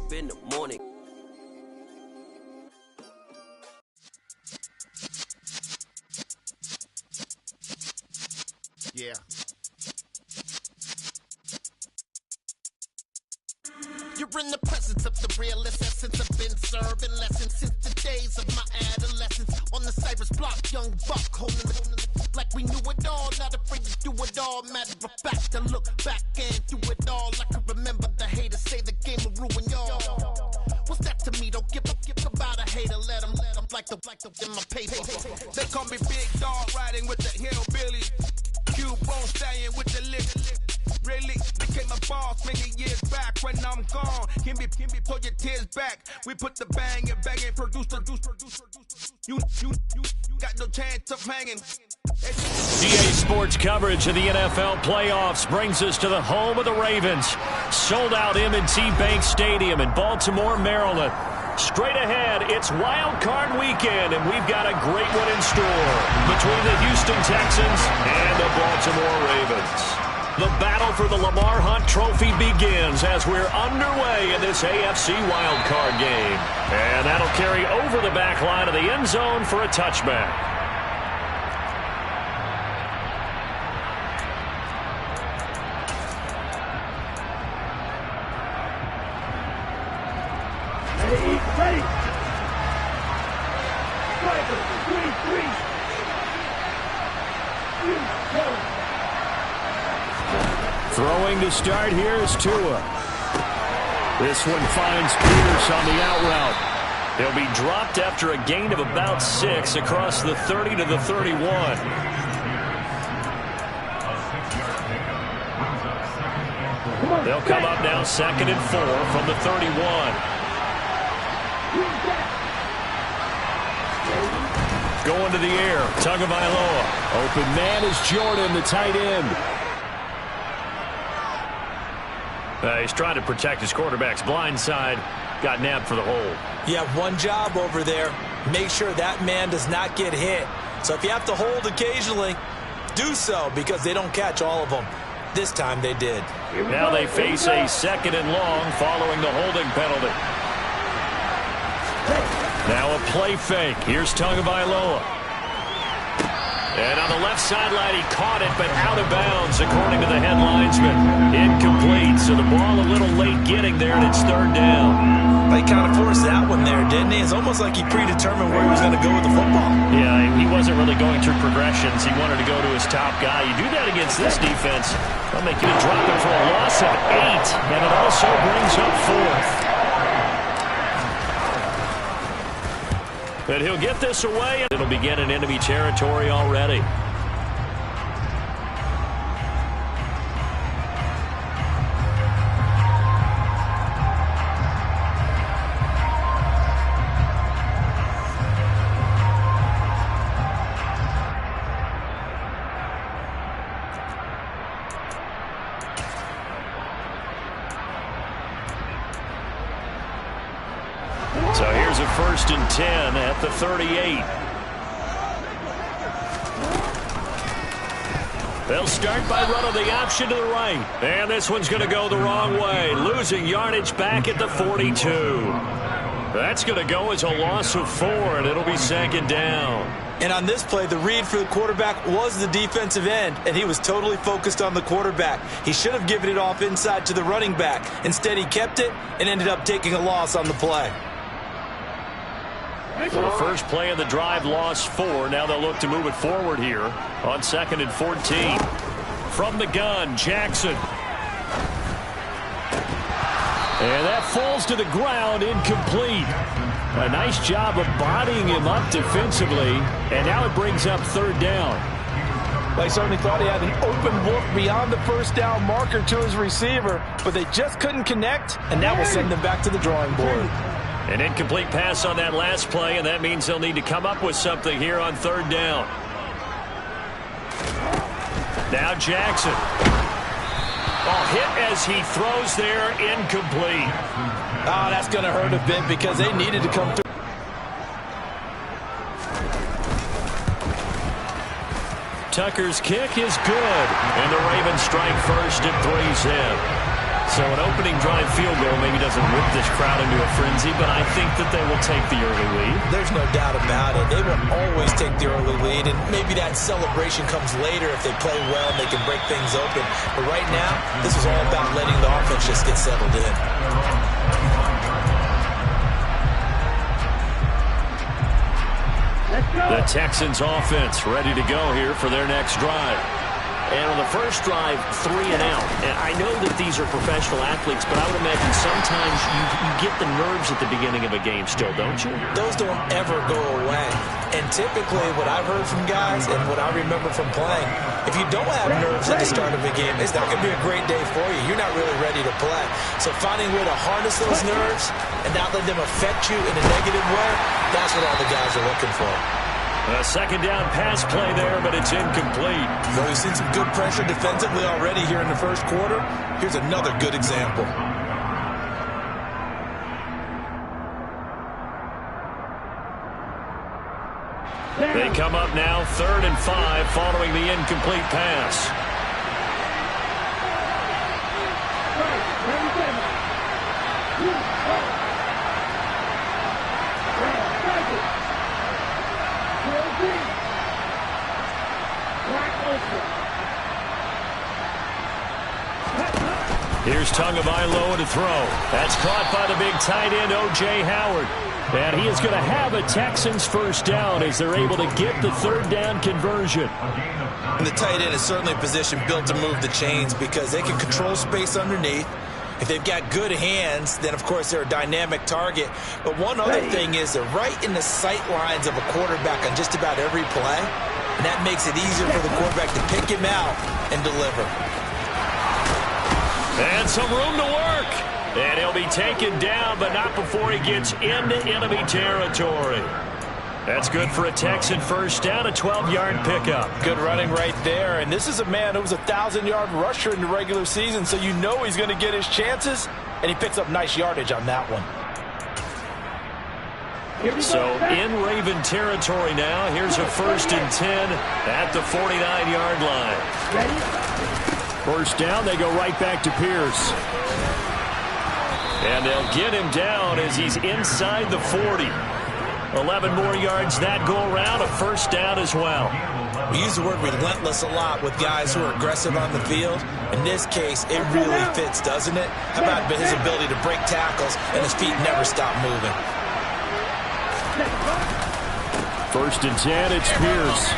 up in the morning. Yeah. You're in the presence of the realest essence. I've been serving lessons since the days of my adolescence. On the Cypress block, young buck, holding it like we knew it all. Not afraid to do it all. Matter of fact, I look back and do it all. I can remember the haters say the game will ruin y'all. What's that to me? Don't give about a hater. Let them like the in my paper. They call me Big Dog, riding with the hillbilly. Q-Bone stallion with the lip. Really became a boss many years back. When I'm gone, can be pull your tears back. We put the bang and produce. You got no chance of hanging. GA Sports coverage of the NFL playoffs brings us to the home of the Ravens. Sold out M&T Bank Stadium in Baltimore, Maryland. Straight ahead, it's Wild Card Weekend, and we've got a great one in store between the Houston Texans and the Baltimore Ravens. The battle for the Lamar Hunt Trophy begins as we're underway in this AFC Wild Card game. And that'll carry over the back line of the end zone for a touchback. Ready. Striker, 3-3. Throwing to start here is Tua. This one finds Pierce on the out route. He'll be dropped after a gain of about 6 across the 30 to the 31. They'll come up now 2nd and 4 from the 31. Going to the air, Tagovailoa. Open man is Jordan, the tight end. He's trying to protect his quarterback's blind side. Got nabbed for the hold. You have one job over there. Make sure that man does not get hit. So if you have to hold occasionally, do so because they don't catch all of them. This time they did. Now they face a 2nd and long following the holding penalty. Now a play fake. Here's Tagovailoa. And on the left sideline, he caught it, but out of bounds, according to the head linesman. Incomplete, so the ball a little late getting there, and it's 3rd down. He kind of forced that one there, didn't he? It's almost like he predetermined where he was going to go with the football. Yeah, he wasn't really going through progressions. He wanted to go to his top guy. You do that against this defense, they'll make you drop it for a loss of 8, and it also brings up 4th. But he'll get this away, and it'll begin in enemy territory already. So here's a 1st and 10 at the 38. They'll start by running the option to the right. And this one's going to go the wrong way. Losing yardage back at the 42. That's going to go as a loss of 4, and it'll be 2nd down. And on this play, the read for the quarterback was the defensive end, and he was totally focused on the quarterback. He should have given it off inside to the running back. Instead, he kept it and ended up taking a loss on the play. For the first play of the drive, lost 4. Now they'll look to move it forward here on 2nd and 14. From the gun, Jackson. And that falls to the ground, incomplete. A nice job of bodying him up defensively, and now it brings up 3rd down. They certainly thought he had an open look beyond the 1st down marker to his receiver, but they just couldn't connect, and that will send them back to the drawing board. An incomplete pass on that last play, and that means they'll need to come up with something here on 3rd down. Now Jackson. Hit as he throws there, incomplete. Oh, that's going to hurt a bit because they needed to come through. Tucker's kick is good, and the Ravens strike first and 3's in. So an opening drive field goal maybe doesn't whip this crowd into a frenzy, but I think that they will take the early lead. There's no doubt about it. They will always take the early lead, and maybe that celebration comes later if they play well and they can break things open. But right now, this is all about letting the offense just get settled in. The Texans offense ready to go here for their next drive. And on the first drive, 3 and out. And I know that these are professional athletes, but I would imagine sometimes you get the nerves at the beginning of a game still, don't you? Those don't ever go away. And typically what I've heard from guys and what I remember from playing, if you don't have nerves at the start of a game, it's not going to be a great day for you. You're not really ready to play. So finding a way to harness those nerves and not let them affect you in a negative way, that's what all the guys are looking for. A second down pass play there, but it's incomplete. So we've seen some good pressure defensively already here in the first quarter. Here's another good example. They come up now 3rd and 5 following the incomplete pass. Here's Tagovailoa to throw. That's caught by the big tight end, O.J. Howard. And he is going to have a Texans first down as they're able to get the 3rd down conversion. And the tight end is certainly a position built to move the chains because they can control space underneath. If they've got good hands, then, of course, they're a dynamic target. But one other thing is they're right in the sight lines of a quarterback on just about every play. And that makes it easier for the quarterback to pick him out and deliver. And some room to work. And he'll be taken down, but not before he gets into enemy territory. That's good for a Texan first down, a 12-yard pickup. Good running right there. And this is a man who was a 1,000-yard rusher in the regular season, so you know he's going to get his chances, and he picks up nice yardage on that one. So in Raven territory now, here's a 1st and 10 at the 49-yard line. First down, they go right back to Pierce. And they'll get him down as he's inside the 40. 11 more yards that go around, a first down as well. We use the word relentless a lot with guys who are aggressive on the field. In this case, it really fits, doesn't it? How about his ability to break tackles and his feet never stop moving? 1st and 10, it's Pierce.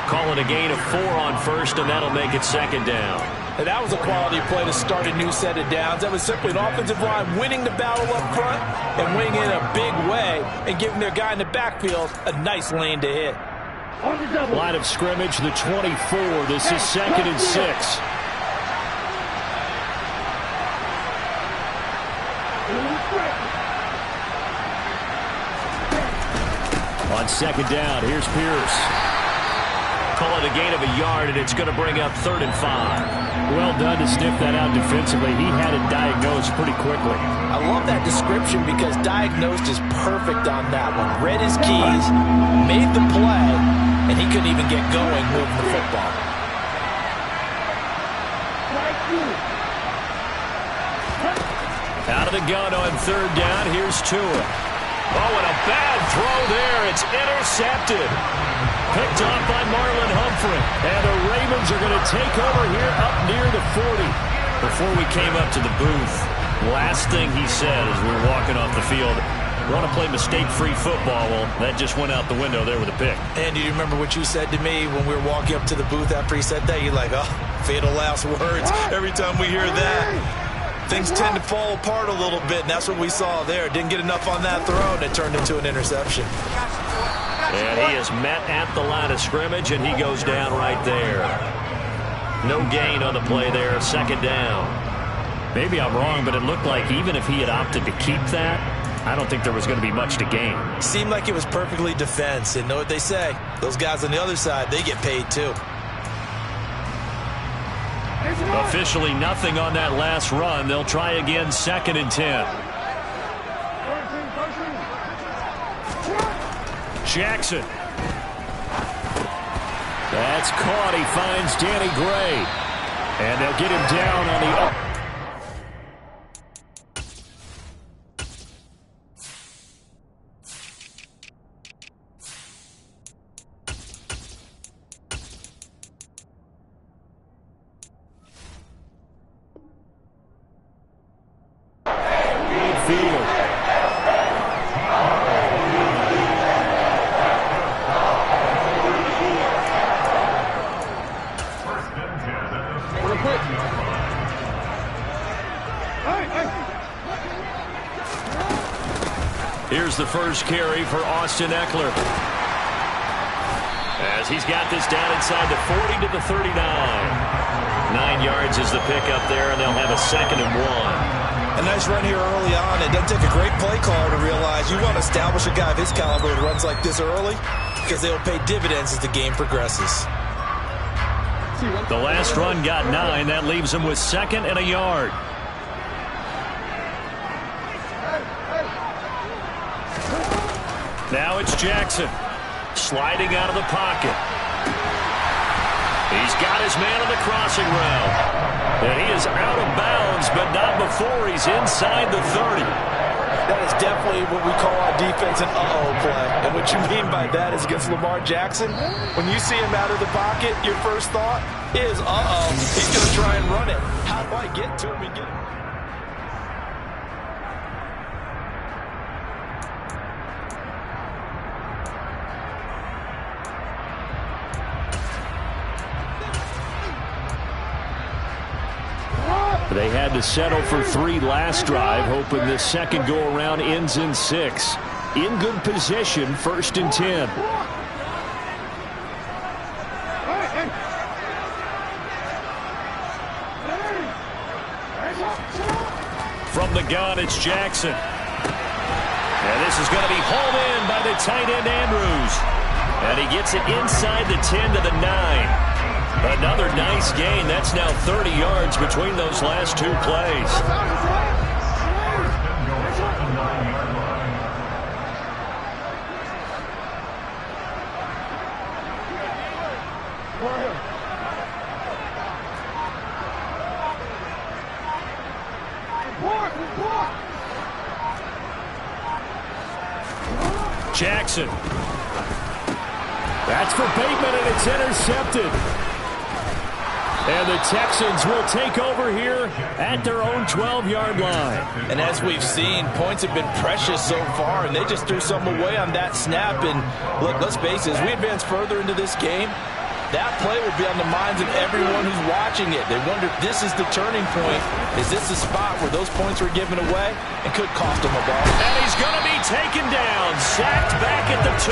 Calling a gain of 4 on 1st, and that'll make it 2nd down. And that was a quality play to start a new set of downs. That was simply an offensive line winning the battle up front and winning in a big way and giving their guy in the backfield a nice lane to hit. Line of scrimmage, the 24. This is 2nd and 6. On 2nd down, here's Pierce. Call it a gain of a yard, and it's going to bring up 3rd and 5. Well done to sniff that out defensively. He had it diagnosed pretty quickly. I love that description because diagnosed is perfect on that one. Read his keys, made the play, and he couldn't even get going moving the football. Out of the gun on 3rd down, here's Tua. Oh, and a bad throw there. It's intercepted. Picked off by Marlon Humphrey. And the Ravens are going to take over here up near the 40. Before we came up to the booth, last thing he said as we were walking off the field, we want to play mistake-free football. Well, that just went out the window there with a pick. And do you remember what you said to me when we were walking up to the booth after he said that? You're like, oh, fatal last words. Every time we hear that, things tend to fall apart a little bit, and that's what we saw there. Didn't get enough on that throw, and it turned into an interception. And he is met at the line of scrimmage, and he goes down right there. No gain on the play there, 2nd down. Maybe I'm wrong, but it looked like even if he had opted to keep that, I don't think there was going to be much to gain. Seemed like it was perfectly defense, and know what they say. Those guys on the other side, they get paid too. Officially nothing on that last run. They'll try again, 2nd and 10. Jackson. That's caught. He finds Danny Gray. And they'll get him down on the... field. Here's the first carry for Austin Eckler. As he's got this down inside the 40 to the 39. 9 yards is the pickup there, and they'll have a 2nd and 1. A nice run here early on. It doesn't take a great play caller to realize you want to establish a guy of his caliber that runs like this early because they'll pay dividends as the game progresses. The last run got 9. That leaves him with 2nd and a yard. Now it's Jackson sliding out of the pocket. He's got his man on the crossing route. And he is out of bounds, but not before he's inside the 30. That is definitely what we call our defense an uh-oh play. And what you mean by that is against Lamar Jackson, when you see him out of the pocket, your first thought is, uh-oh, he's going to try and run it. How do I get to him and get him? They had to settle for 3 last drive, hoping this second go-around ends in 6. In good position, 1st and 10. From the gun, it's Jackson. And this is going to be hauled in by the tight end Andrews. And he gets it inside the 10 to the 9. Another nice gain. That's now 30 yards between those last 2 plays. Jackson. That's for Bateman, and it's intercepted. And the Texans will take over here at their own 12-yard line. And as we've seen, points have been precious so far, and they just threw some away on that snap. And look, let's face it, as we advance further into this game, that play will be on the minds of everyone who's watching it. They wonder if this is the turning point. Is this the spot where those points were given away and could cost them a ball? And he's going to be taken down, sacked back at the 2.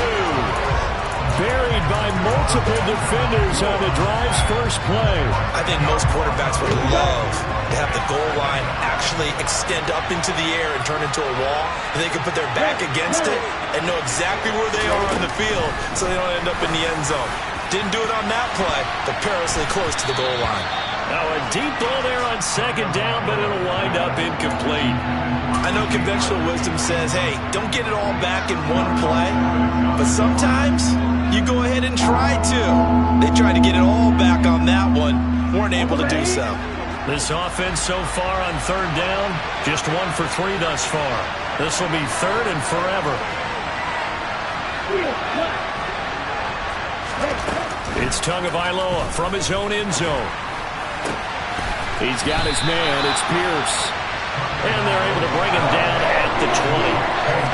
Buried by multiple defenders on the drive's first play. I think most quarterbacks would love to have the goal line actually extend up into the air and turn into a wall, and they can put their back against it and know exactly where they are on the field so they don't end up in the end zone. Didn't do it on that play, but perilously close to the goal line. Now a deep ball there on 2nd down, but it'll wind up incomplete. I know conventional wisdom says, hey, don't get it all back in one play, but sometimes you go ahead and try to. They tried to get it all back on that one, weren't able to do so. This offense so far on 3rd down, just 1 for 3 thus far. This will be 3rd and forever. It's Tagovailoa from his own end zone. He's got his man, it's Pierce. And they're able to bring him down at the 20.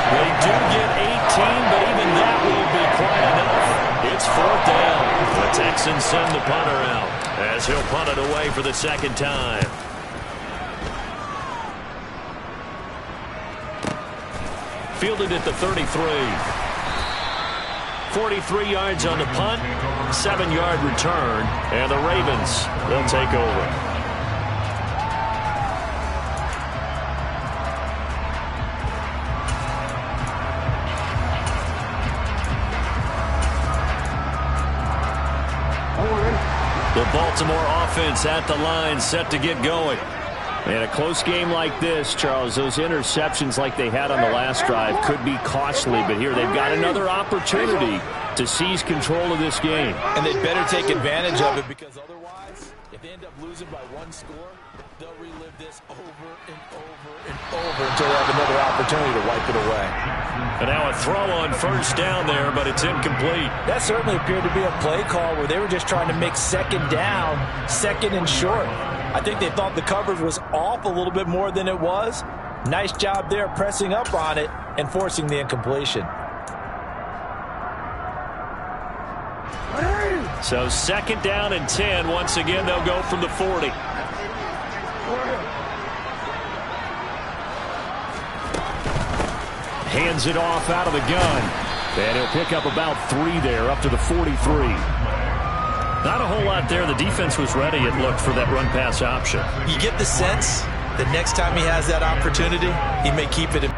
They do get 18, but even that won't be quite enough. It's 4th down. The Texans send the punter out as he'll punt it away for the 2nd time. Fielded at the 33. 43 yards on the punt, 7-yard return, and the Ravens will take over. The Baltimore offense at the line, set to get going. And a close game like this, Charles, those interceptions like they had on the last drive could be costly. But here they've got another opportunity to seize control of this game. And they'd better take advantage of it, because otherwise, If they end up losing by one score, they'll relive this over and over and over until they have another opportunity to wipe it away. And now a throw on first down there, but it's incomplete. That certainly appeared to be a play call where they were just trying to make second down, second and short. I think they thought the coverage was off a little bit more than it was. Nice job there pressing up on it and forcing the incompletion. So second down and 10. Once again, they'll go from the 40. Hands it off out of the gun. And he'll pick up about 3 there, up to the 43. Not a whole lot there. The defense was ready, it looked, for that run-pass option. You get the sense that next time he has that opportunity, he may keep it in.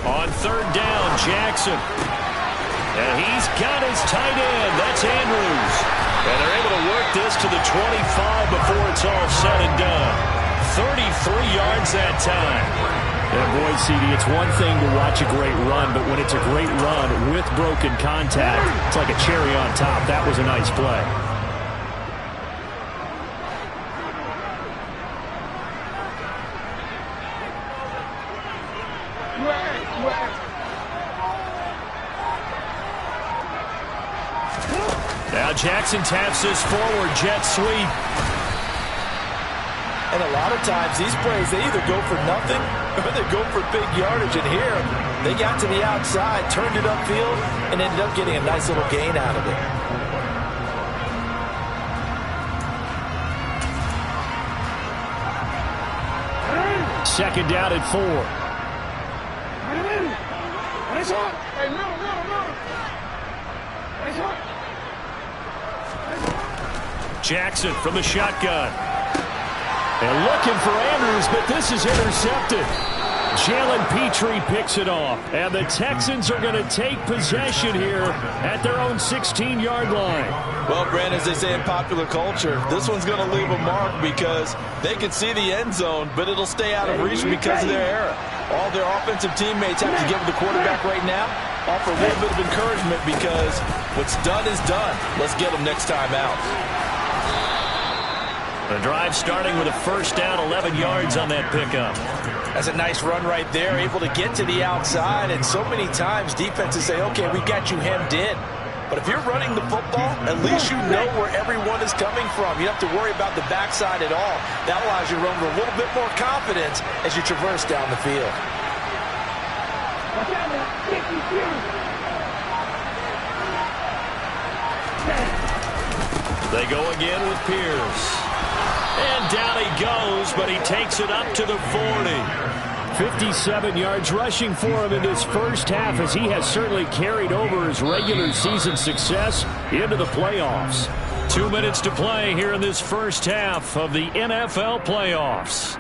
On third down, Jackson. And he's got his tight end. That's Andrews. And they're able to work this to the 25 before it's all said and done. 33 yards that time. And boy, CD, it's one thing to watch a great run, but when it's a great run with broken contact, it's like a cherry on top. That was a nice play. Now Jackson taps this forward, jet sweep. And a lot of times these plays, they either go for nothing or they go for big yardage. And here, they got to the outside, turned it upfield, and ended up getting a nice little gain out of it. Second down at 4. Jackson from the shotgun. And looking for Andrews, but this is intercepted. Jalen Petrie picks it off. And the Texans are going to take possession here at their own 16-yard line. Well, Brandon, as they say in popular culture, this one's going to leave a mark because they can see the end zone, but it'll stay out of reach because of their error. All their offensive teammates have to give the quarterback right now, offer a little bit of encouragement because what's done is done. Let's get them next time out. The drive starting with a first down, 11 yards on that pickup. That's a nice run right there, able to get to the outside. And so many times defenses say, okay, we got you hemmed in. But if you're running the football, at least you know where everyone is coming from. You don't have to worry about the backside at all. That allows you to run with a little bit more confidence as you traverse down the field. They go again with Pierce. And down he goes, but he takes it up to the 40. 57 yards rushing for him in this first half, as he has certainly carried over his regular season success into the playoffs. 2 minutes to play here in this first half of the NFL playoffs.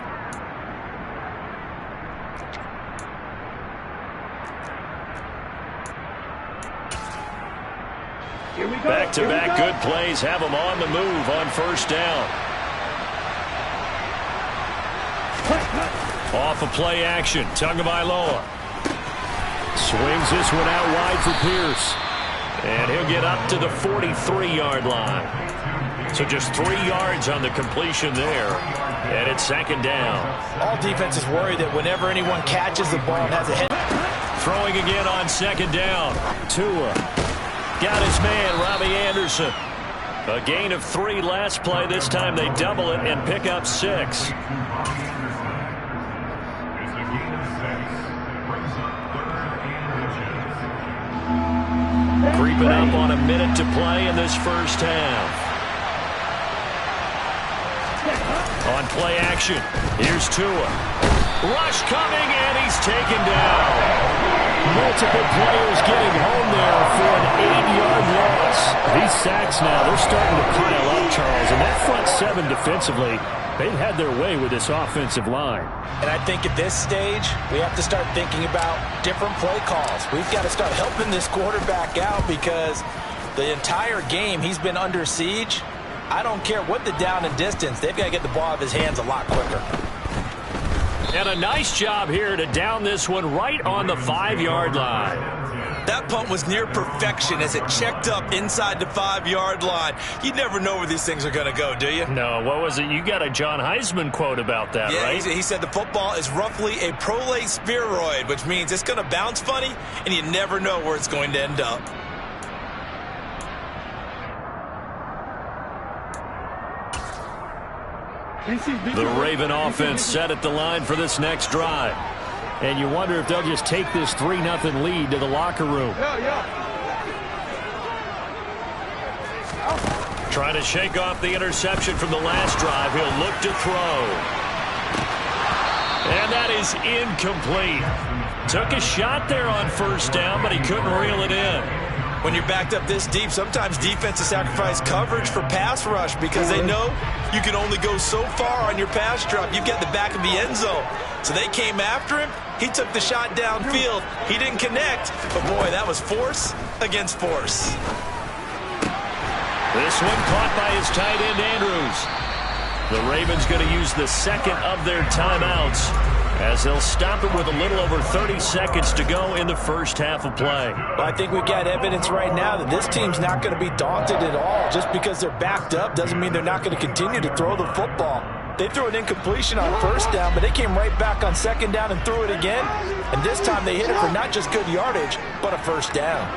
Back-to-back good plays have them on the move on first down. Off of play action, Tagovailoa swings this one out wide for Pierce. And he'll get up to the 43-yard line. So just 3 yards on the completion there. And it's second down. All defenses worry that whenever anyone catches the ball and has a head. Throwing again on second down. Tua got his man, Robbie Anderson. A gain of 3 last play. This time they double it and pick up 6. Creeping up on a minute to play in this first half. On play action, here's Tua. Rush coming, and he's taken down. Multiple players getting home there for an 8-yard loss. These sacks now, they're starting to pile up, Charles. And that front 7 defensively, they've had their way with this offensive line. And I think at this stage, we have to start thinking about different play calls. We've got to start helping this quarterback out because The entire game he's been under siege. I don't care what the down and distance. They've got to get the ball out of his hands a lot quicker. And a nice job here to down this one right on the 5-yard line. That punt was near perfection as it checked up inside the 5-yard line. You never know where these things are going to go, do you? No, what was it? You got a John Heisman quote about that, yeah, right? He said the football is roughly a prolate spheroid, which means it's going to bounce funny, and you never know where it's going to end up. The Raven offense set at the line for this next drive. And you wonder if they'll just take this 3-0 lead to the locker room. Trying to shake off the interception from the last drive. He'll look to throw. And that is incomplete. Took a shot there on first down, but he couldn't reel it in. When you're backed up this deep, sometimes defenses sacrifice coverage for pass rush because they know you can only go so far on your pass drop. You get the back of the end zone. So they came after him. He took the shot downfield. He didn't connect. But, boy, that was force against force. This one caught by his tight end, Andrews. The Ravens going to use the second of their timeouts as they'll stop it with a little over 30 seconds to go in the first half of play. Well, I think we've got evidence right now that this team's not going to be daunted at all. Just because they're backed up doesn't mean they're not going to continue to throw the football. They threw an incompletion on first down, but they came right back on second down and threw it again. And this time they hit it for not just good yardage, but a first down.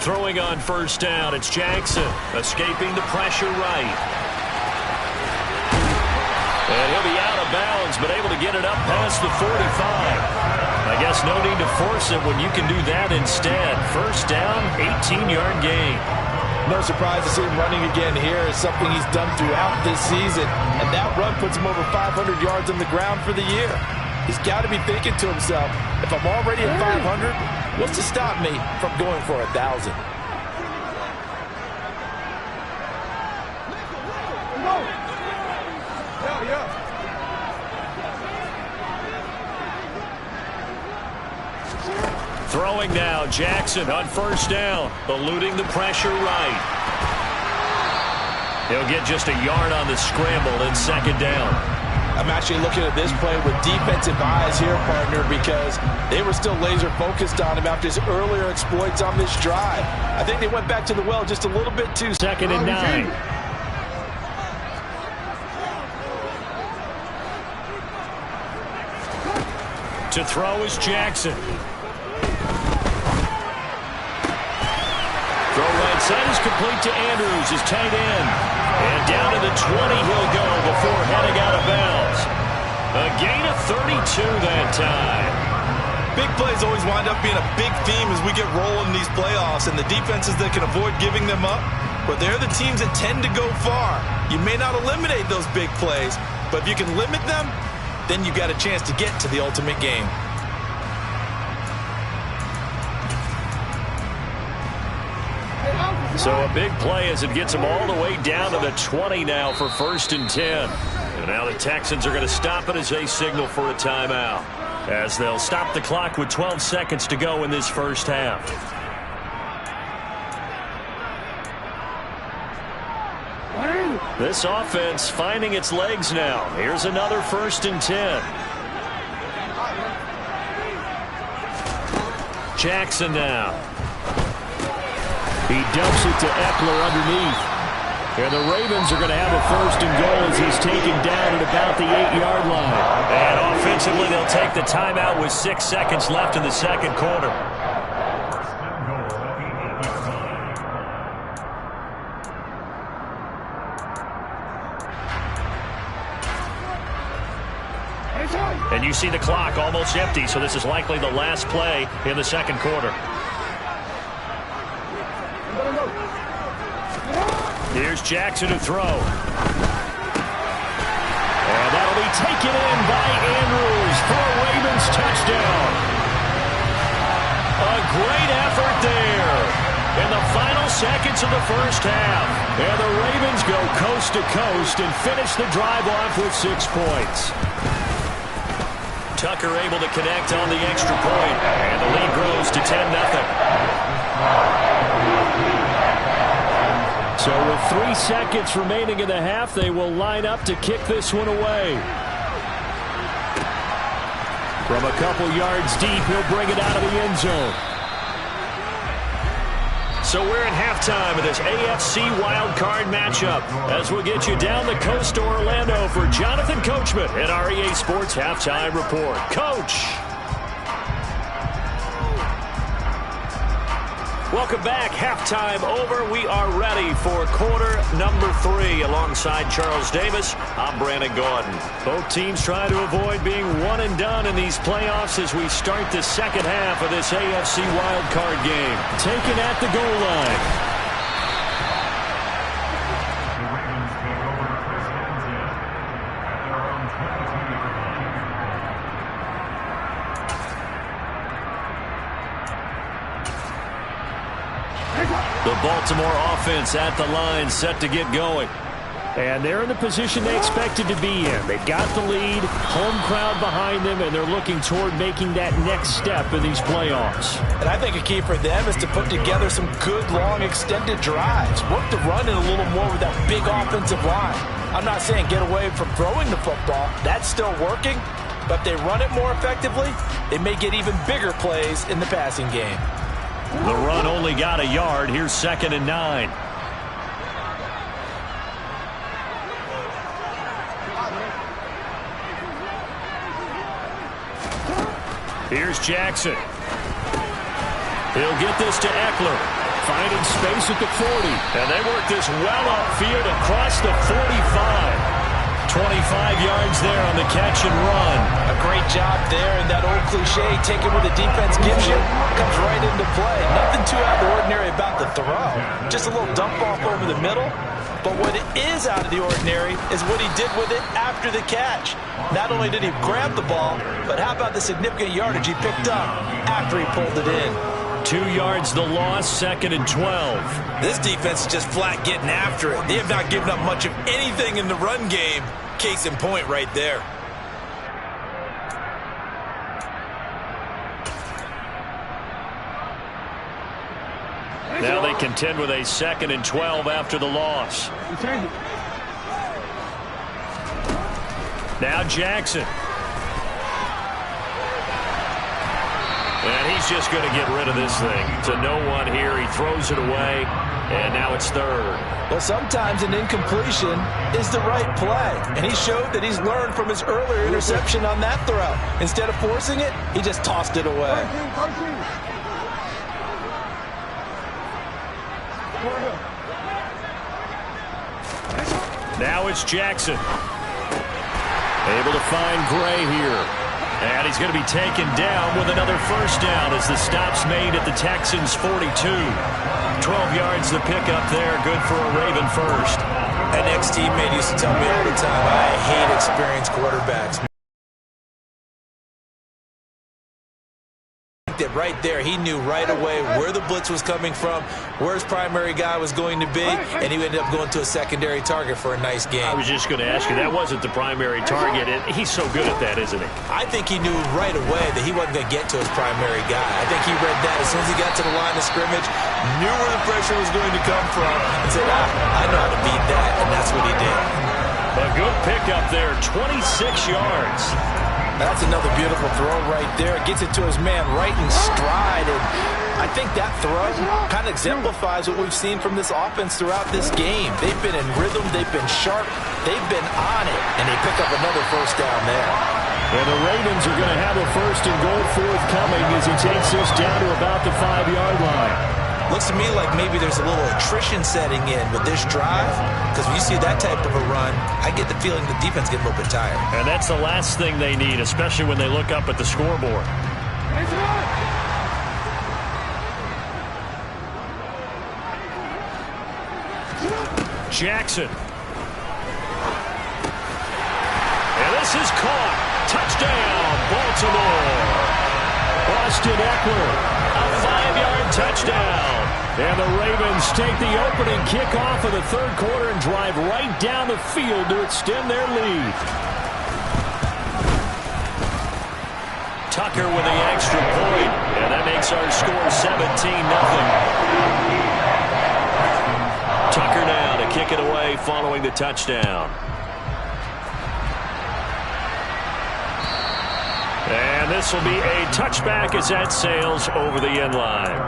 Throwing on first down, it's Jackson, escaping the pressure right. And he'll be out of bounds, but able to get it up past the 45. I guess no need to force it when you can do that instead. First down, 18-yard gain. No surprise to see him running again here. It's something he's done throughout this season. And that run puts him over 500 yards on the ground for the year. He's got to be thinking to himself, if I'm already at 500, what's to stop me from going for 1,000? Throwing now, Jackson on first down, eluding the pressure right. He'll get just a yard on the scramble in second down. I'm actually looking at this play with defensive eyes here, partner, because they were still laser focused on him after his earlier exploits on this drive. I think they went back to the well just a little bit too. Second and 9. To throw is Jackson. Throw right side is complete to Andrews, his tight end. And down to the 20 he'll go before heading out of bounds. A gain of 32 that time. Big plays always wind up being a big theme as we get rolling in these playoffs, and the defenses that can avoid giving them up, but they're the teams that tend to go far. You may not eliminate those big plays, but if you can limit them, then you got a chance to get to the ultimate game. So a big play as it gets them all the way down to the 20 now for first and 10. And now the Texans are going to stop it as they signal for a timeout, as they'll stop the clock with 12 seconds to go in this first half. This offense finding its legs now. Here's another first and 10. Jackson now. He dumps it to Eckler underneath. And the Ravens are going to have a first and goal as he's taken down at about the 8-yard line. And offensively, they'll take the timeout with 6 seconds left in the second quarter. And you see the clock almost empty, so this is likely the last play in the second quarter. Here's Jackson to throw. And that'll be taken in by Andrews for a Ravens touchdown. A great effort there in the final seconds of the first half. And the Ravens go coast to coast and finish the drive off with 6 points. Tucker able to connect on the extra point, and the lead grows to 10-0. So with 3 seconds remaining in the half, they will line up to kick this one away. From a couple yards deep, he'll bring it out of the end zone. So we're at halftime of this AFC wildcard matchup as we'll get you down the coast to Orlando for Jonathan Coachman at our EA Sports Halftime Report. Coach! Welcome back. Halftime over. We are ready for quarter number 3. Alongside Charles Davis, I'm Brandon Gordon. Both teams try to avoid being one and done in these playoffs as we start the second half of this AFC wildcard game. Taken at the goal line. The Baltimore offense at the line, set to get going. And they're in the position they expected to be in. They've got the lead, home crowd behind them, and they're looking toward making that next step in these playoffs. And I think a key for them is to put together some good, long, extended drives. Work the run in a little more with that big offensive line. I'm not saying get away from throwing the football. That's still working. But if they run it more effectively, they may get even bigger plays in the passing game. The run only got a yard. Here's 2nd and 9. Here's Jackson. He'll get this to Eckler. Finding space at the 40. And they work this well upfield across the 45. 25 yards there on the catch and run. A great job there, and that old cliche, taking what the defense gives you, comes right into play. Nothing too out of the ordinary about the throw. Just a little dump off over the middle. But what is out of the ordinary is what he did with it after the catch. Not only did he grab the ball, but how about the significant yardage he picked up after he pulled it in. 2 yards the loss, 2nd and 12. This defense is just flat getting after it. They have not given up much of anything in the run game. Case in point right there. Now they contend with a 2nd and 12 after the loss. Now Jackson. And he's just going to get rid of this thing. To no one here. He throws it away. And now it's 3rd. Well, sometimes an incompletion is the right play. And he showed that he's learned from his earlier interception on that throw. Instead of forcing it, he just tossed it away. Now it's Jackson. Able to find Gray here. And he's going to be taken down with another first down as the stop's made at the Texans' 42. 12 yards the pickup there. Good for a Raven first. An ex-teammate used to tell me all the time, I hate experienced quarterbacks. That right there, he knew right away where the blitz was coming from, where his primary guy was going to be, and he ended up going to a secondary target for a nice game. I was just going to ask you, that wasn't the primary target. He's so good at that, isn't he? I think he knew right away that he wasn't going to get to his primary guy. I think he read that as soon as he got to the line of scrimmage, knew where the pressure was going to come from, and said, I know how to beat that, and that's what he did. A good pickup there, 26 yards. That's another beautiful throw right there. Gets it to his man right in stride. And I think that throw kind of exemplifies what we've seen from this offense throughout this game. They've been in rhythm. They've been sharp. They've been on it. And they pick up another first down there. And the Ravens are going to have a 1st and goal forthcoming as he takes this down to about the 5-yard line. Looks to me like maybe there's a little attrition setting in with this drive, because when you see that type of a run, I get the feeling the defense gets a little bit tired. And that's the last thing they need, especially when they look up at the scoreboard. Jackson. And this is caught. Touchdown, Baltimore. Austin Eckler, a 5-yard touchdown. And the Ravens take the opening kickoff of the 3rd quarter and drive right down the field to extend their lead. Tucker with the extra point, and that makes our score 17-0. Tucker now to kick it away following the touchdown. And this will be a touchback as that sails over the end line.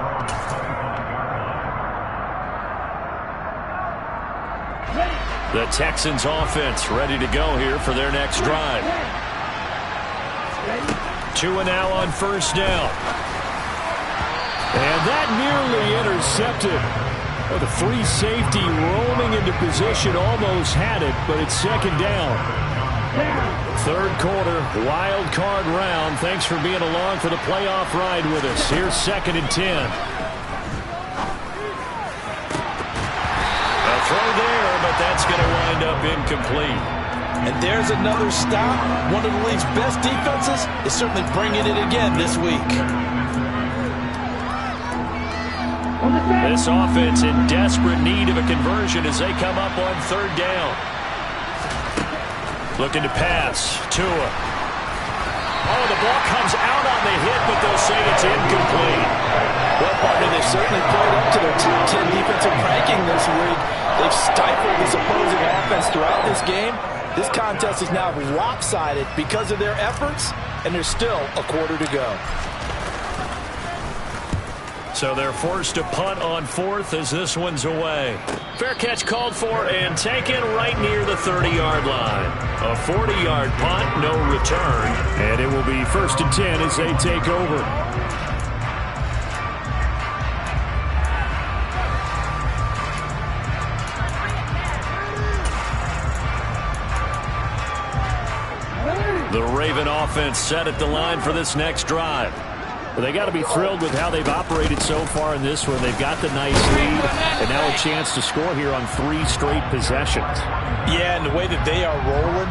The Texans offense ready to go here for their next drive. 2 and now on first down. And that nearly intercepted. Well, the free safety roaming into position almost had it, but it's second down. Third quarter, wild card round. Thanks for being along for the playoff ride with us. Here's 2nd and 10. A throw there, but that's going to wind up incomplete. And there's another stop. One of the league's best defenses is certainly bringing it again this week. This offense in desperate need of a conversion as they come up on third down. Looking to pass. Tua. Oh, the ball comes out on the hit, but they'll say it's incomplete. Well, partner, they've certainly played up to their top 10 defensive ranking this week. They've stifled this opposing offense throughout this game. This contest is now lopsided because of their efforts, and there's still a quarter to go. So they're forced to punt on fourth as this one's away. Fair catch called for and taken right near the 30-yard line. A 40-yard punt, no return. And it will be 1st and 10 as they take over. The Raven offense set at the line for this next drive. Well, they got to be thrilled with how they've operated so far in this one. They've got the nice lead, and now a chance to score here on 3 straight possessions. Yeah, and the way that they are rolling,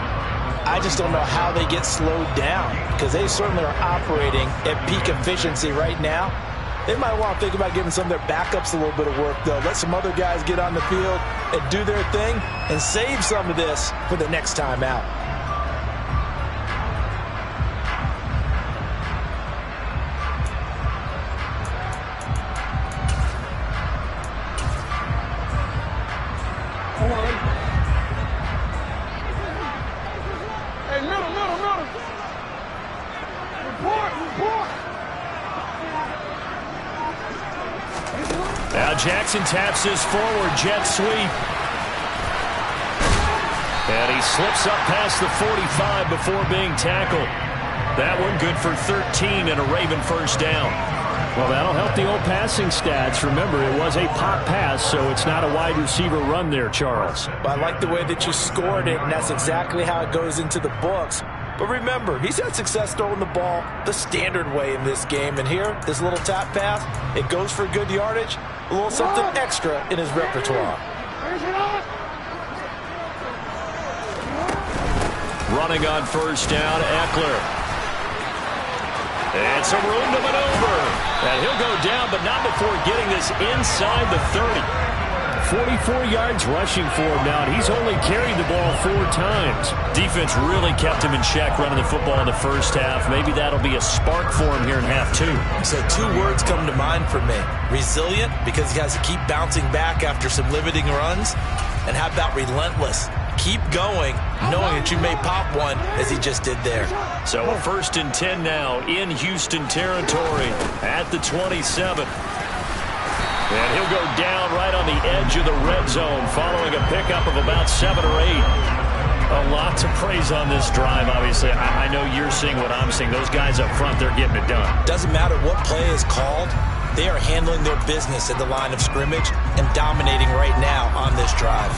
I just don't know how they get slowed down, because they certainly are operating at peak efficiency right now. They might want to think about giving some of their backups a little bit of work, though. Let some other guys get on the field and do their thing and save some of this for the next time out. Now Jackson taps this forward jet sweep. And he slips up past the 45 before being tackled. That one good for 13 and a Raven first down. Well, that'll help the old passing stats. Remember, it was a pop pass, so it's not a wide receiver run there, Charles. Well, I like the way that you scored it, and that's exactly how it goes into the books. But remember, he's had success throwing the ball the standard way in this game. And here, this little tap pass, it goes for good yardage, a little something extra in his repertoire. Running on first down, Eckler. And some room to maneuver. And he'll go down, but not before getting this inside the 30. 44 yards rushing for him now, and he's only carried the ball 4 times. Defense really kept him in check running the football in the first half. Maybe that'll be a spark for him here in half 2. So 2 words come to mind for me. Resilient, because he has to keep bouncing back after some limiting runs. And how about relentless? Keep going, knowing that you may pop one, as he just did there. So a 1st and 10 now in Houston territory at the 27. And he'll go down right on the edge of the red zone following a pickup of about 7 or 8. A lot to praise on this drive, obviously. I know you're seeing what I'm seeing. Those guys up front, they're getting it done. Doesn't matter what play is called. They are handling their business at the line of scrimmage and dominating right now on this drive.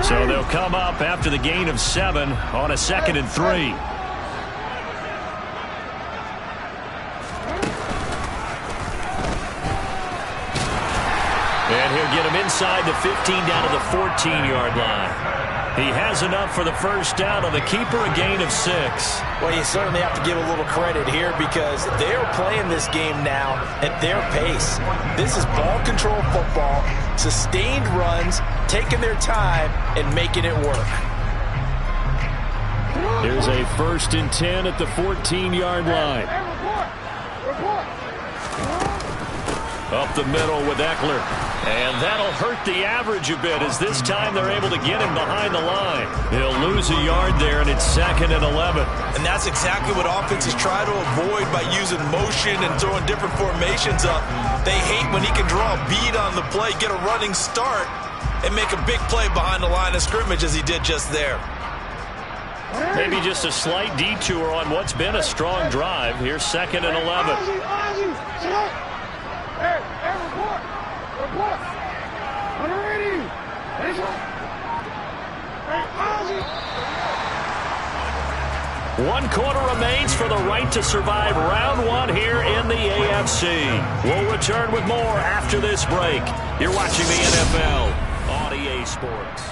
So they'll come up after the gain of 7 on a 2nd and 3. And he'll get him inside the 15 down to the 14-yard line. He has enough for the first down on the keeper, a gain of 6. Well, you certainly have to give a little credit here because they're playing this game now at their pace. This is ball control football, sustained runs, taking their time and making it work. Here's a 1st and 10 at the 14-yard line. Up the middle with Eckler. And that'll hurt the average a bit as this time they're able to get him behind the line. He'll lose a yard there, and it's 2nd and 11. And that's exactly what offenses try to avoid by using motion and throwing different formations up. They hate when he can draw a bead on the play, get a running start, and make a big play behind the line of scrimmage as he did just there. Maybe just a slight detour on what's been a strong drive. Here's 2nd and 11. One quarter remains for the right to survive round 1 here in the AFC. We'll return with more after this break. You're watching the NFL on EA Sports.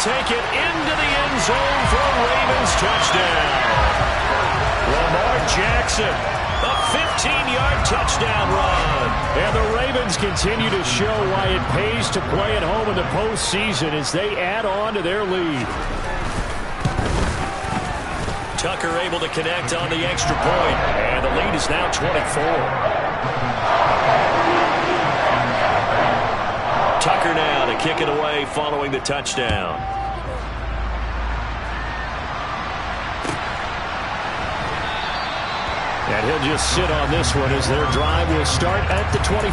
Take it into the end zone for a Ravens touchdown. Lamar Jackson, a 15-yard touchdown run. And the Ravens continue to show why it pays to play at home in the postseason as they add on to their lead. Tucker able to connect on the extra point, and the lead is now 24. Tucker now to kick it away following the touchdown. And he'll just sit on this one as their drive will start at the 25.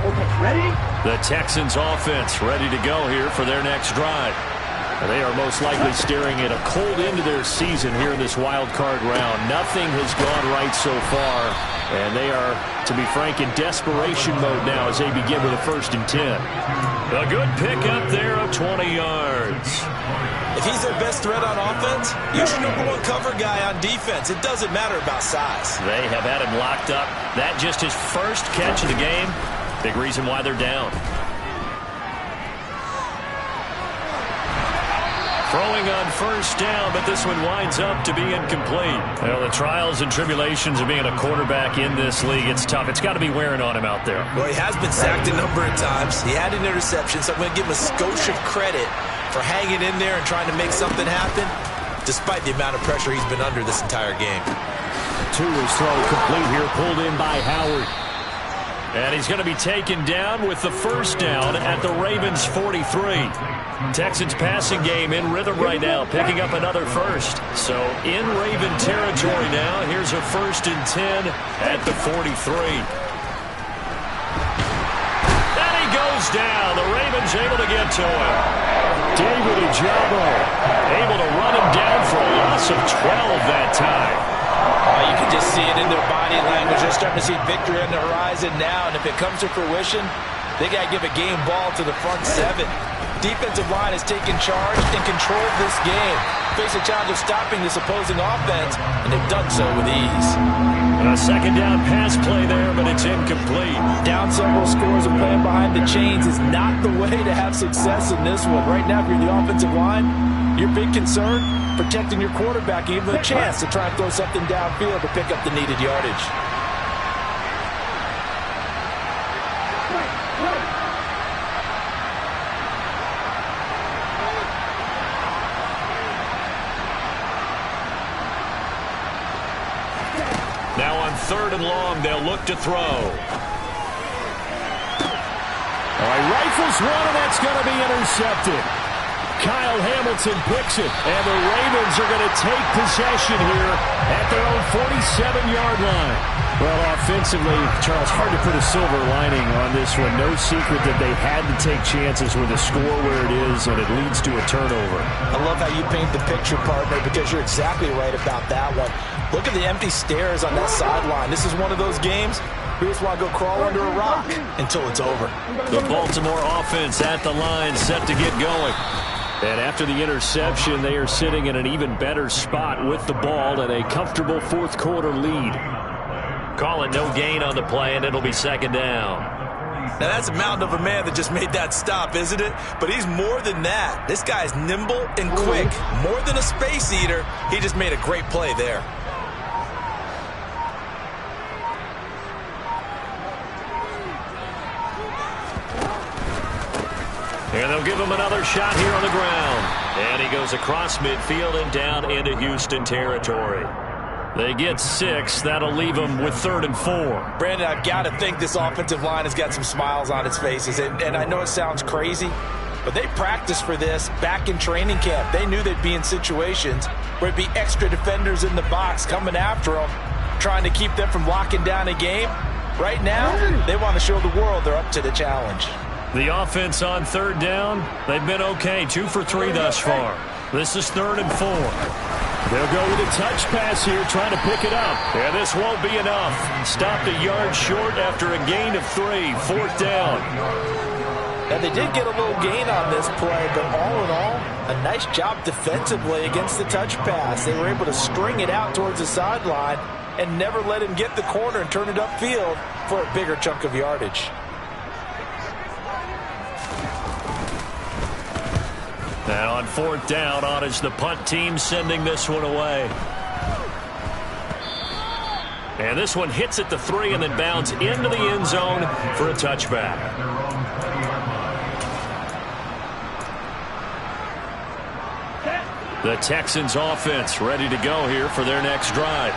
Okay, ready? The Texans offense ready to go here for their next drive. They are most likely staring at a cold end to their season here in this wild card round. Nothing has gone right so far, and they are, to be frank, in desperation mode now as they begin with a 1st and 10. A good pickup there of 20 yards. If he's their best threat on offense, use your #1 cover guy on defense. It doesn't matter about size. They have had him locked up. That just his first catch of the game. Big reason why they're down. Throwing on 1st down, but this one winds up to be incomplete. Well, the trials and tribulations of being a quarterback in this league, it's tough. It's got to be wearing on him out there. Well, he has been sacked a number of times. He had an interception, so I'm going to give him a skosh of credit for hanging in there and trying to make something happen, despite the amount of pressure he's been under this entire game. To his throw, complete here, pulled in by Howard. And he's going to be taken down with the 1st down at the Ravens' 43. Texans passing game in rhythm right now, picking up another 1st. So in Raven territory now. Here's a 1st and 10 at the 43. And he goes down. The Ravens able to get to him. David Ojabo able to run him down for a loss of 12 that time. You can just see it in their body language. They're starting to see victory on the horizon now, and if it comes to fruition, they got to give a game ball to the front 7. Defensive line has taken charge and controlled this game. Face a challenge of stopping this opposing offense, and they've done so with ease. A 2nd down pass play there, but it's incomplete. Down several scores and playing behind the chains is not the way to have success in this one. Right now, if you're the offensive line, your big concern, protecting your quarterback, give him a chance to try and throw something downfield to pick up the needed yardage. Now on 3rd and long, they'll look to throw. All right, rifles one, and that's going to be intercepted. Kyle Hamilton picks it, and the Ravens are going to take possession here at their own 47-yard line. Well, offensively, Charles, hard to put a silver lining on this one. No secret that they had to take chances with the score where it is, and it leads to a turnover. I love how you paint the picture, partner, because you're exactly right about that one. Look at the empty stares on that sideline. This is one of those games we just want to go crawl under a rock until it's over. The Baltimore offense at the line, set to get going. And after the interception, they are sitting in an even better spot with the ball and a comfortable fourth quarter lead. Call it no gain on the play, and it'll be second down. Now that's a mountain of a man that just made that stop, isn't it? But he's more than that. This guy's nimble and quick. More than a space eater, he just made a great play there. And they'll give him another shot here on the ground. And he goes across midfield and down into Houston territory. They get 6. That'll leave them with 3rd and 4. Brandon, I've got to think this offensive line has got some smiles on its faces. And I know it sounds crazy, but they practiced for this back in training camp. They knew they'd be in situations where it'd be extra defenders in the box coming after them, trying to keep them from locking down a game. Right now, they want to show the world they're up to the challenge. The offense on 3rd down, they've been okay. 2 for 3 thus far. This is 3rd and 4. They'll go with a touch pass here, trying to pick it up. And this won't be enough. Stopped a yard short after a gain of 3. 4th down. Now, they did get a little gain on this play, but all in all, a nice job defensively against the touch pass. They were able to string it out towards the sideline and never let him get the corner and turn it upfield for a bigger chunk of yardage. And on 4th down, on is the punt team sending this one away. And this one hits at the 3 and then bounds into the end zone for a touchback. The Texans offense ready to go here for their next drive.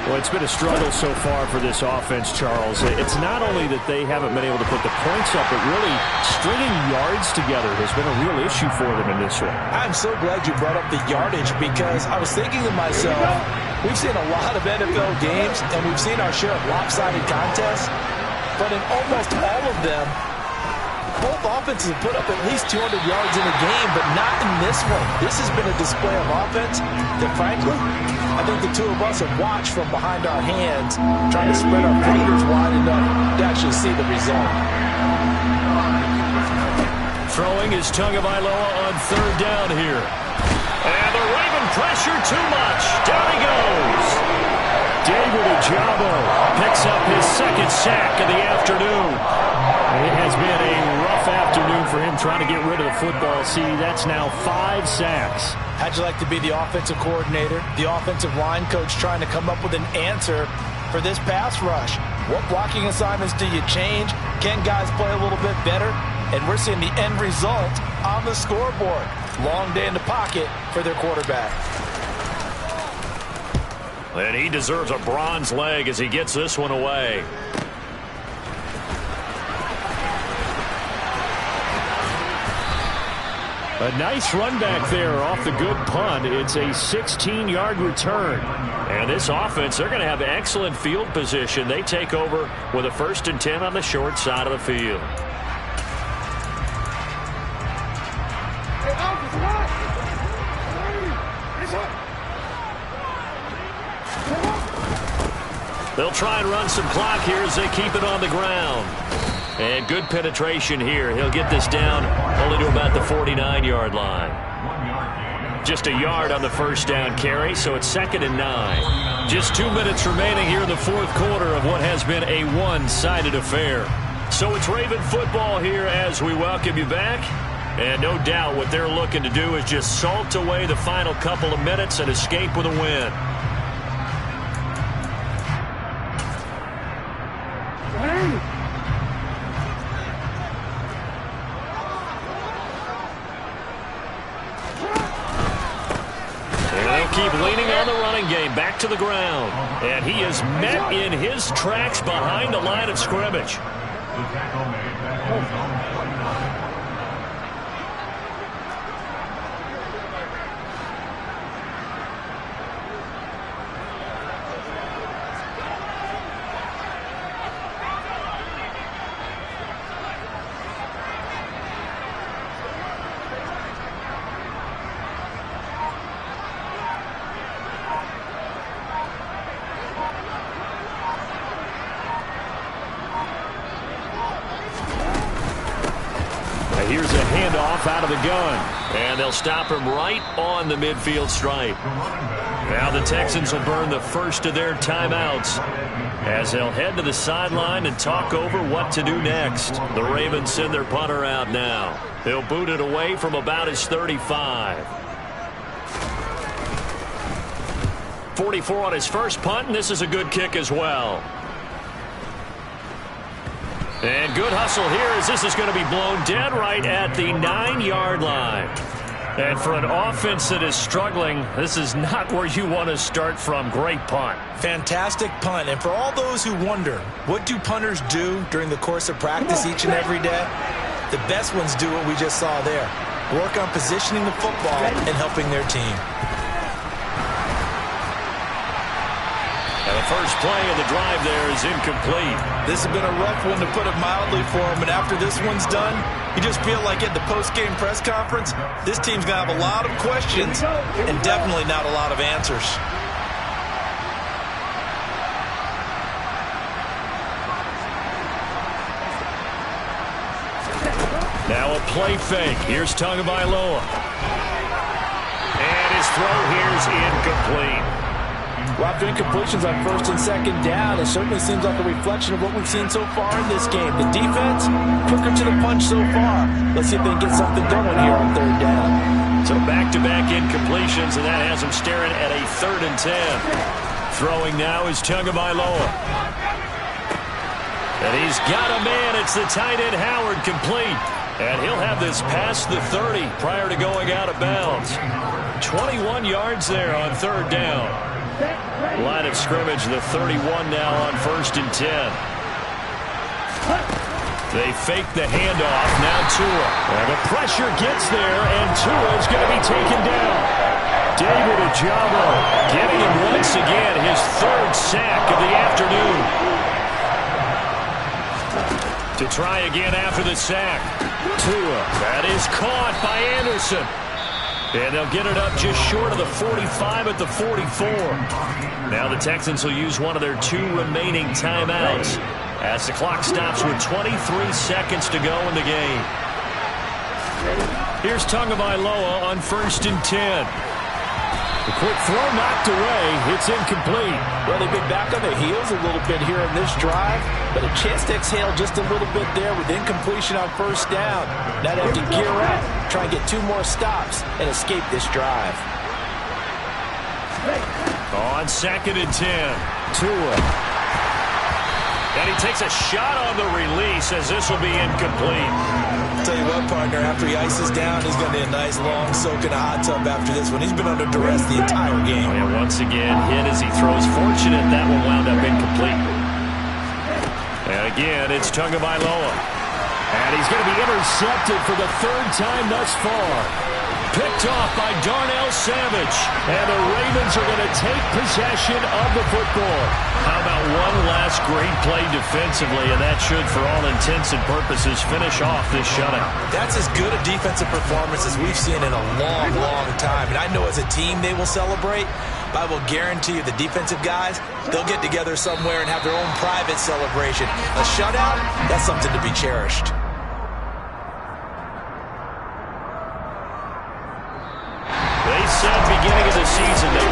Well, it's been a struggle so far for this offense, Charles. It's not only that they haven't been able to put the points up, but really stringing yards together has been a real issue for them in this one. I'm so glad you brought up the yardage, because I was thinking to myself, we've seen a lot of NFL games and we've seen our share of lopsided contests, but in almost all of them, both offenses have put up at least 200 yards in a game, but not in this one. This has been a display of offense that, frankly, I think the two of us have watched from behind our hands, trying to spread our fingers wide enough to actually see the result. Throwing is Tagovailoa on 3rd down here. And the Raven pressure too much. Down he goes. David Ojabo picks up his 2nd sack of the afternoon. It has been a rough afternoon for him trying to get rid of the football. See, that's now 5 sacks. How'd you like to be the offensive coordinator, the offensive line coach, trying to come up with an answer for this pass rush? What blocking assignments do you change? Can guys play a little bit better? And we're seeing the end result on the scoreboard. Long day in the pocket for their quarterback. And he deserves a bronze leg as he gets this one away. A nice run back there off the good punt. It's a 16-yard return. And this offense, they're going to have excellent field position. They take over with a 1st and 10 on the short side of the field. They'll try and run some clock here as they keep it on the ground. And good penetration here. He'll get this down only to about the 49-yard line. Just a yard on the 1st down carry, so it's 2nd and 9. Just 2 minutes remaining here in the 4th quarter of what has been a one-sided affair. So it's Raven football here as we welcome you back. And no doubt what they're looking to do is just salt away the final couple of minutes and escape with a win. Keep leaning on the running game, back to the ground. And he is met in his tracks behind the line of scrimmage. off out of the gun. And they'll stop him right on the midfield stripe. Now the Texans will burn the first of their timeouts as they'll head to the sideline and talk over what to do next. The Ravens send their punter out now. They'll boot it away from about his 35. 44 on his first punt, and this is a good kick as well. And good hustle here as this is going to be blown dead right at the 9-yard line. And for an offense that is struggling, this is not where you want to start from. Great punt. Fantastic punt. And for all those who wonder, what do punters do during the course of practice each and every day? The best ones do what we just saw there. Work on positioning the football and helping their team. And the first play of the drive there is incomplete. This has been a rough one, to put it mildly, for him. And after this one's done, you just feel like at the post-game press conference, this team's going to have a lot of questions and definitely not a lot of answers. Now a play fake. Here's Tagovailoa. And his throw here is incomplete. Well, after incompletions on first and second down, it certainly seems like a reflection of what we've seen so far in this game. The defense, quicker to the punch so far. Let's see if they can get something going here on third down. So back-to-back incompletions, and that has him staring at a 3rd and 10. Throwing now is Tagovailoa. And he's got a man. It's the tight end Howard, complete. And he'll have this past the 30 prior to going out of bounds. 21 yards there on 3rd down. Line of scrimmage, the 31 now on 1st and 10. They fake the handoff. Now Tua. And the pressure gets there, and Tua is going to be taken down. David Ojabo getting him once again, his 3rd sack of the afternoon. To try again after the sack. Tua. That is caught by Anderson. And they'll get it up just short of the 45 at the 44. Now the Texans will use one of their 2 remaining timeouts as the clock stops with 23 seconds to go in the game. Here's Tagovailoa on 1st and 10. The quick throw knocked away. It's incomplete. Well, they've been back on their heels a little bit here in this drive, but a chance to exhale just a little bit there with incompletion on 1st down. Now they have to gear up, try and get 2 more stops, and escape this drive. On 2nd and 10, Tua. And he takes a shot on the release as this will be incomplete. I'll tell you what, partner, after he ices down, he's going to need a nice long soak in a hot tub after this one. He's been under duress the entire game. Oh, yeah, once again, hit as he throws. Fortunate that one wound up incomplete. And again, it's Tagovailoa. And he's going to be intercepted for the 3rd time thus far. Picked off by Darnell Savage. And the Ravens are going to take possession of the football. How about one last great play defensively, and that should, for all intents and purposes, finish off this shutout. That's as good a defensive performance as we've seen in a long, long time. And I know as a team they will celebrate, but I will guarantee you the defensive guys, they'll get together somewhere and have their own private celebration. A shutout, that's something to be cherished. They said beginning of the season they